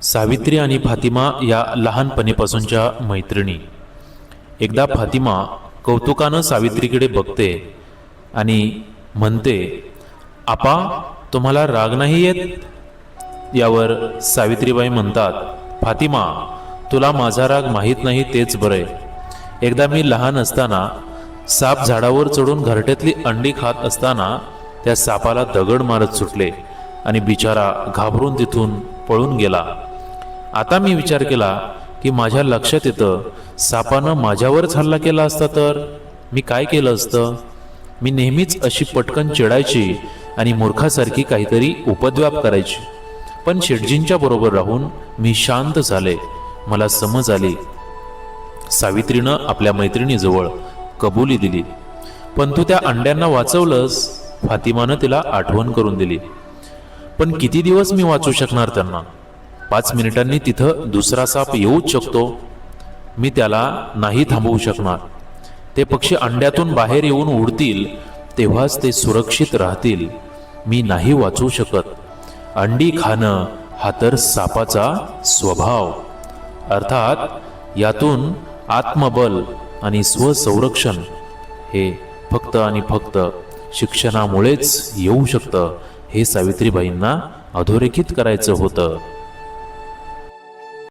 सावित्री आणि फातिमा या लहानपणीपासूनच्या मैत्रिणी. एकदा फातिमा कौतुकानं सावित्रीकडे बघते आणि म्हणते, आपा तुम्हाला राग नाही येत? यावर सावित्रीबाई म्हणतात, फातिमा तुला माझा राग माहीत नाही तेच बरे. एकदा मी लहान असताना साप झाडावर चढून घरट्यातली अंडी खात असताना त्या सापाला दगड मारत सुटले आणि बिचारा घाबरून तिथून पळून गेला. आता मी विचार केला की माझ्या लक्षात येतं, सापानं माझ्यावरच हल्ला केला असता तर मी काय केलं असतं. मी नेहमीच अशी पटकन चिडायची आणि मूर्खासारखी काहीतरी उपद्व्याप करायची. पण शेटजींच्या बरोबर राहून मी शांत झाले. मला समज आली. सावित्रीनं आपल्या मैत्रिणीजवळ कबुली दिली. पण तू त्या अंड्यांना वाचवलंस, फातिमानं तिला आठवण करून दिली. पण किती दिवस मी वाचू शकणार त्यांना? 5 मिनिटांनी तिथं दुसरा साप येऊच शकतो. मी त्याला नाही थांबवू शकणार. ते पक्षी अंड्यातून बाहेर येऊन उडतील तेव्हाच ते सुरक्षित राहतील. मी नाही वाचवू शकत. अंडी खाणं हा तर सापाचा स्वभाव. अर्थात यातून आत्मबल आणि स्वसंरक्षण हे फक्त आणि फक्त शिक्षणामुळेच येऊ शकतं, हे सावित्रीबाईंना अधोरेखित करायचं होतं.